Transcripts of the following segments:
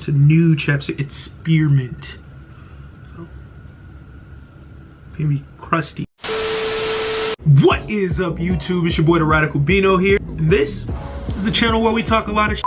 It's a new chapter. It's spearmint. So, maybe crusty. What is up, YouTube? It's your boy, the Radical Beano here. And this is the channel where we talk a lot of shit.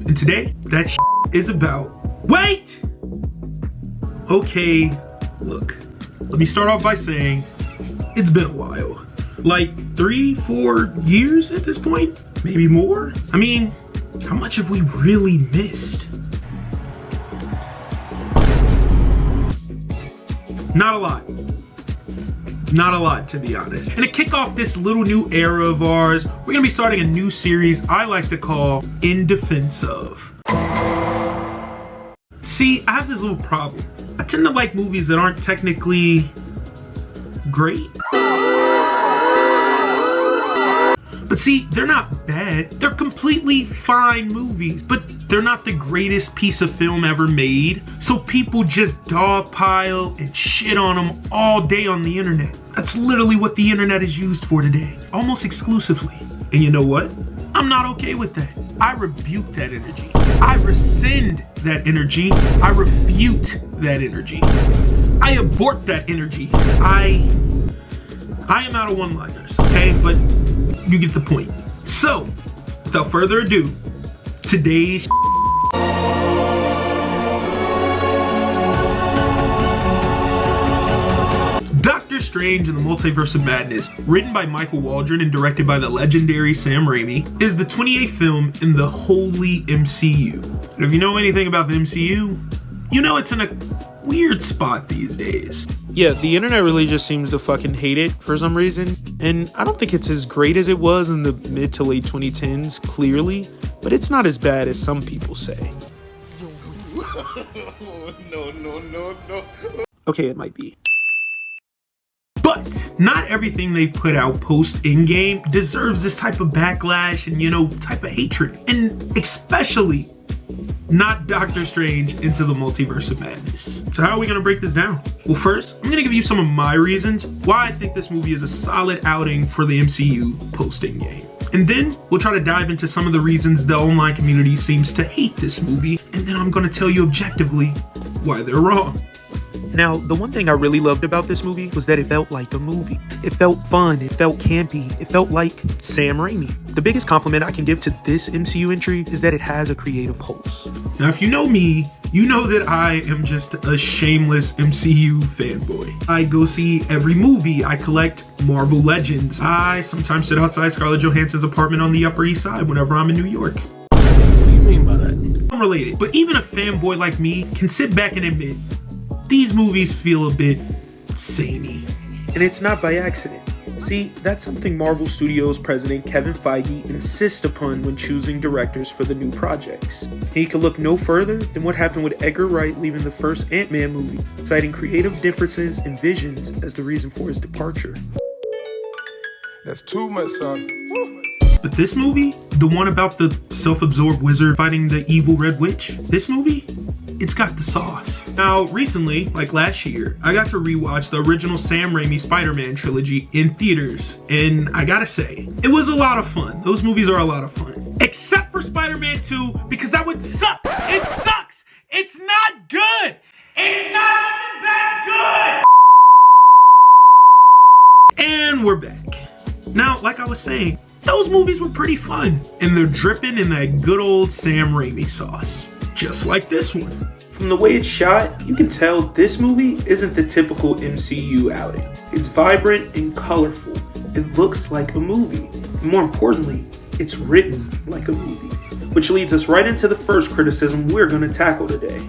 And today, that shit is about... Wait! Okay, look. Let me start off by saying, it's been a while. Like 3-4 years at this point? Maybe more? I mean, how much have we really missed? Not a lot. Not a lot, to be honest. And to kick off this little new era of ours, we're gonna be starting a new series I like to call In Defense Of. See, I have this little problem. I tend to like movies that aren't technically great. But see, they're not bad. They're completely fine movies, but they're not the greatest piece of film ever made. So people just dogpile and shit on them all day on the internet. That's literally what the internet is used for today, almost exclusively. And you know what? I'm not okay with that. I rebuke that energy. I rescind that energy. I refute that energy. I abort that energy. I am out of one-liners, okay? But you get the point. So, without further ado, today's Doctor Strange in the Multiverse of Madness, written by Michael Waldron and directed by the legendary Sam Raimi, is the 28th film in the holy MCU. And if you know anything about the MCU, you know it's in a weird spot these days. Yeah, the internet really just seems to fucking hate it for some reason. And I don't think it's as great as it was in the mid to late 2010s, clearly. But it's not as bad as some people say. No. Okay, it might be. But not everything they put out post in-game deserves this type of backlash and, you know, type of hatred. And especially not Doctor Strange into the Multiverse of Madness. So how are we gonna break this down? Well, first, I'm gonna give you some of my reasons why I think this movie is a solid outing for the MCU post in-game. And then we'll try to dive into some of the reasons the online community seems to hate this movie. And then I'm gonna tell you objectively why they're wrong. Now, the one thing I really loved about this movie was that it felt like a movie. It felt fun, it felt campy, it felt like Sam Raimi. The biggest compliment I can give to this MCU entry is that it has a creative pulse. Now, if you know me, you know that I am just a shameless MCU fanboy. I go see every movie, I collect Marvel Legends. I sometimes sit outside Scarlett Johansson's apartment on the Upper East Side whenever I'm in New York. What do you mean by that? I'm related, but even a fanboy like me can sit back and admit these movies feel a bit samey. And it's not by accident. See, that's something Marvel Studios president Kevin Feige insists upon when choosing directors for the new projects. And he could look no further than what happened with Edgar Wright leaving the first Ant-Man movie, citing creative differences and visions as the reason for his departure. That's too much, son. But this movie, the one about the self-absorbed wizard fighting the evil Red Witch, this movie, it's got the sauce. Now, recently, like last year, I got to rewatch the original Sam Raimi Spider-Man trilogy in theaters. And I gotta say, it was a lot of fun. Those movies are a lot of fun. Except for Spider-Man 2, because that would suck. It sucks. It's not good. It's not even that good. And we're back. Now, like I was saying, those movies were pretty fun. And they're dripping in that good old Sam Raimi sauce. Just like this one. From the way it's shot, you can tell this movie isn't the typical MCU outing. It's vibrant and colorful. It looks like a movie. And more importantly, it's written like a movie. Which leads us right into the first criticism we're going to tackle today.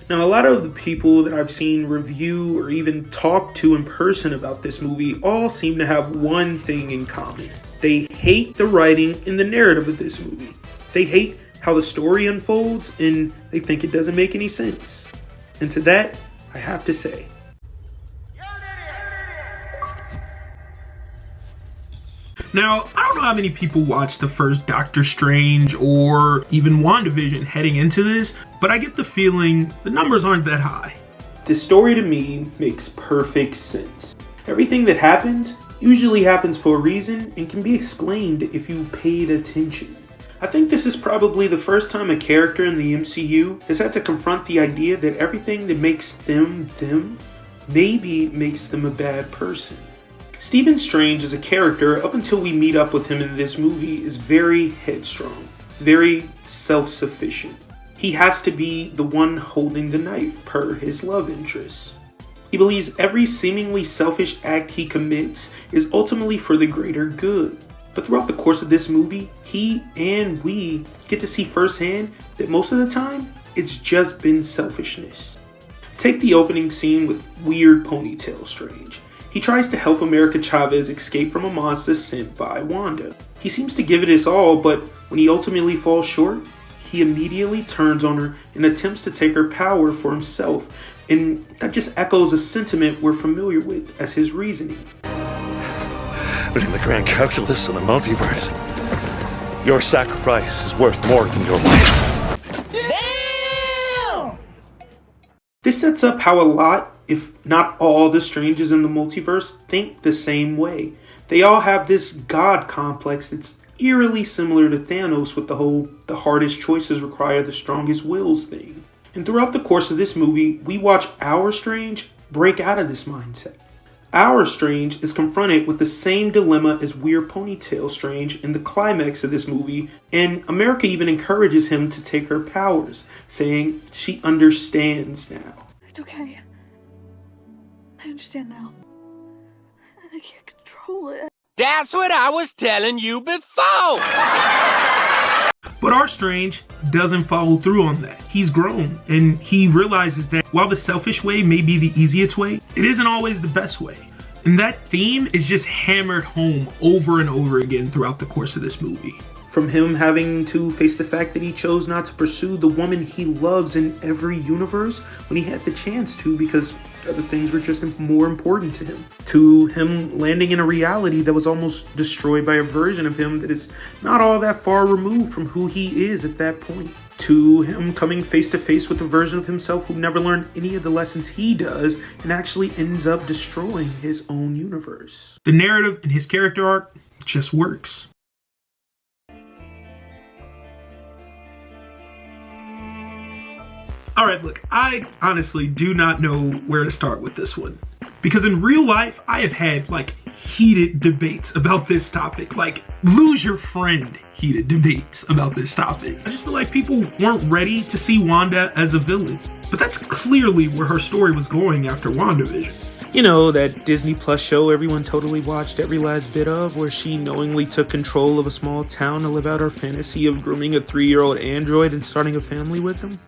Now, a lot of the people that I've seen review or even talk to in person about this movie all seem to have one thing in common. They hate the writing and the narrative of this movie. They hate how the story unfolds and they think it doesn't make any sense. And to that, I have to say, now, I don't know how many people watched the first Doctor Strange or even WandaVision heading into this, but I get the feeling the numbers aren't that high. This story to me makes perfect sense. Everything that happens usually happens for a reason and can be explained if you paid attention. I think this is probably the first time a character in the MCU has had to confront the idea that everything that makes them them maybe makes them a bad person. Stephen Strange as a character, up until we meet up with him in this movie, is very headstrong, very self-sufficient. He has to be the one holding the knife per his love interest. He believes every seemingly selfish act he commits is ultimately for the greater good. But throughout the course of this movie, he and we get to see firsthand that most of the time, it's just been selfishness. Take the opening scene with weird ponytail Strange. He tries to help America Chavez escape from a monster sent by Wanda. He seems to give it his all, but when he ultimately falls short, he immediately turns on her and attempts to take her power for himself. And that just echoes a sentiment we're familiar with as his reasoning. But in the grand calculus of the multiverse, your sacrifice is worth more than your life. Damn! This sets up how a lot, if not all, the Stranges in the multiverse think the same way. They all have this God complex that's eerily similar to Thanos with the whole "the hardest choices require the strongest wills" thing. And throughout the course of this movie, we watch our Strange break out of this mindset. Our Strange is confronted with the same dilemma as Weird Ponytail Strange in the climax of this movie, and America even encourages him to take her powers, saying she understands now. It's okay. I understand now. I can't control it. That's what I was telling you before! But our Strange doesn't follow through on that. He's grown, and he realizes that while the selfish way may be the easiest way, it isn't always the best way. And that theme is just hammered home over and over again throughout the course of this movie. From him having to face the fact that he chose not to pursue the woman he loves in every universe when he had the chance to because other things were just more important to him, to him landing in a reality that was almost destroyed by a version of him that is not all that far removed from who he is at that point, to him coming face to face with a version of himself who never learned any of the lessons he does and actually ends up destroying his own universe. The narrative and his character arc just works. Alright, look, I honestly do not know where to start with this one. Because in real life, I have had, heated debates about this topic. Lose your friend heated debates about this topic. I just feel like people weren't ready to see Wanda as a villain. But that's clearly where her story was going after WandaVision. You know, that Disney Plus show everyone totally watched every last bit of, where she knowingly took control of a small town to live out her fantasy of grooming a 3-year-old android and starting a family with them?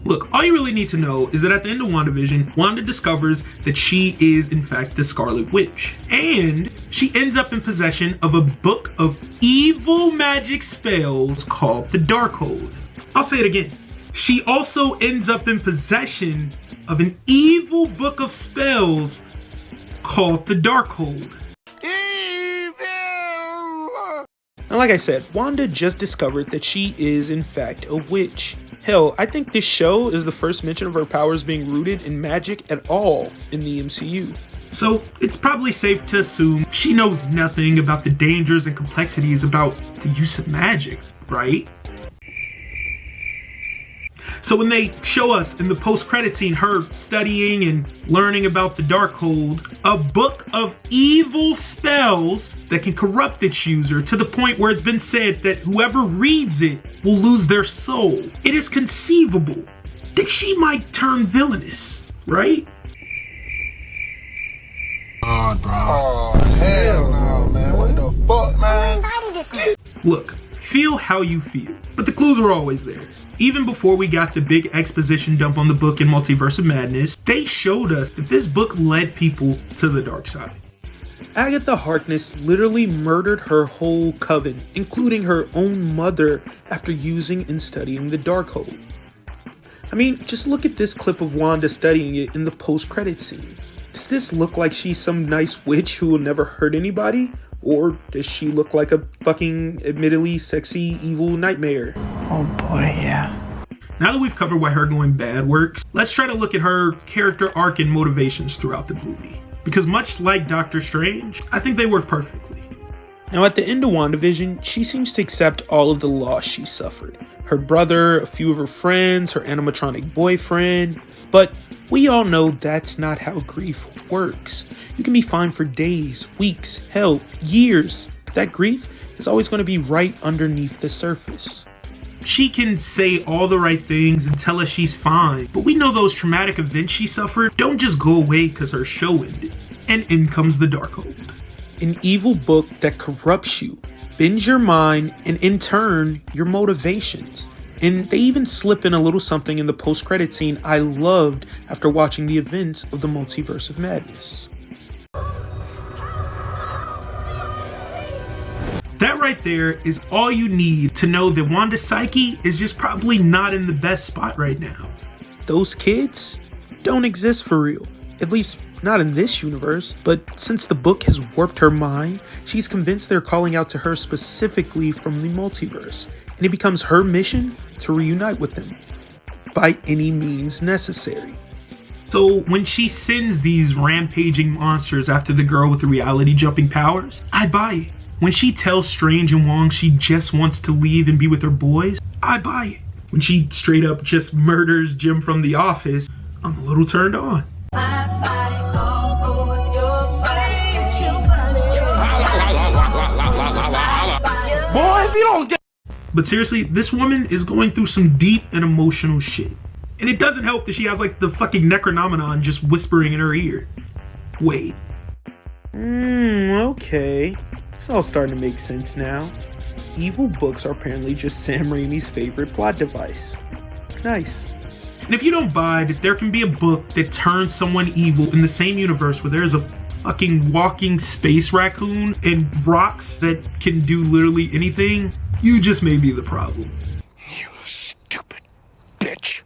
Look, all you really need to know is that at the end of WandaVision, Wanda discovers that she is in fact the Scarlet Witch. And she ends up in possession of a book of evil magic spells called the Darkhold. I'll say it again. She also ends up in possession of an evil book of spells called the Darkhold. Now, like I said, Wanda just discovered that she is in fact a witch. Hell, I think this show is the first mention of her powers being rooted in magic at all in the MCU. So it's probably safe to assume she knows nothing about the dangers and complexities about the use of magic, right? So when they show us in the post-credit scene her studying and learning about the Darkhold, a book of evil spells that can corrupt its user to the point where it's been said that whoever reads it will lose their soul, it is conceivable that she might turn villainous, right? God, bro. Oh, hell no, man. What the fuck, man? Look, feel how you feel, but the clues are always there. Even before we got the big exposition dump on the book in Multiverse of Madness, they showed us that this book led people to the dark side. Agatha Harkness literally murdered her whole coven, including her own mother, after using and studying the Darkhold. I mean, just look at this clip of Wanda studying it in the post-credit scene. Does this look like she's some nice witch who will never hurt anybody? Or does she look like a fucking admittedly sexy evil nightmare? Oh boy, yeah. Now that we've covered why her going bad works, let's try to look at her character arc and motivations throughout the movie. Because much like Doctor Strange, I think they work perfectly. Now at the end of WandaVision, she seems to accept all of the loss she suffered. Her brother, a few of her friends, her animatronic boyfriend, but we all know that's not how grief works. You can be fine for days, weeks, hell, years. That grief is always going to be right underneath the surface. She can say all the right things and tell us she's fine, but we know those traumatic events she suffered don't just go away because her show ended. And in comes the Darkhold. An evil book that corrupts you, bends your mind, and in turn, your motivations. And they even slip in a little something in the post-credit scene I loved after watching the events of the Multiverse of Madness. That right there is all you need to know that Wanda's psyche is just probably not in the best spot right now. Those kids don't exist for real. At least not in this universe, but since the book has warped her mind, she's convinced they're calling out to her specifically from the multiverse, and it becomes her mission to reunite with them by any means necessary. So when she sends these rampaging monsters after the girl with the reality jumping powers, I buy it. When she tells Strange and Wong she just wants to leave and be with her boys, I buy it. When she straight up just murders Jim from The Office, I'm a little turned on. Boy, if you don't get... But seriously, this woman is going through some deep and emotional shit. And it doesn't help that she has like the fucking Necronomicon just whispering in her ear. Wait. Okay. It's all starting to make sense now. Evil books are apparently just Sam Raimi's favorite plot device. Nice. And if you don't buy that there can be a book that turns someone evil in the same universe where there's a fucking walking space raccoon and rocks that can do literally anything, you just may be the problem. You stupid bitch.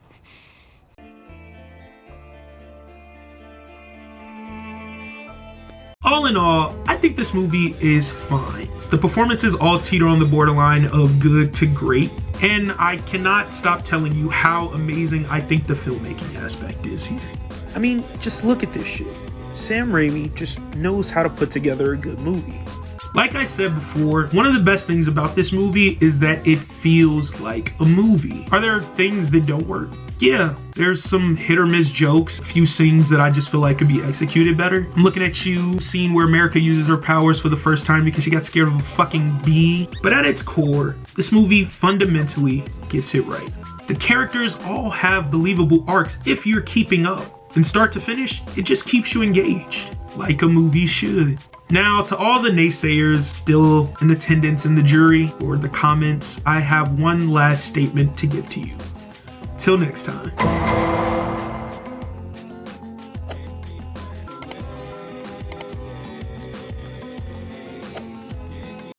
All in all, I think this movie is fine. The performances all teeter on the borderline of good to great, and I cannot stop telling you how amazing I think the filmmaking aspect is here. I mean, just look at this shit. Sam Raimi just knows how to put together a good movie. Like I said before, one of the best things about this movie is that it feels like a movie. Are there things that don't work? Yeah, there's some hit or miss jokes, a few scenes that I just feel like could be executed better. I'm looking at you, scene where America uses her powers for the first time because she got scared of a fucking bee. But at its core, this movie fundamentally gets it right. The characters all have believable arcs if you're keeping up. And start to finish, it just keeps you engaged, like a movie should. Now, to all the naysayers still in attendance in the jury or the comments, I have one last statement to give to you. Till next time.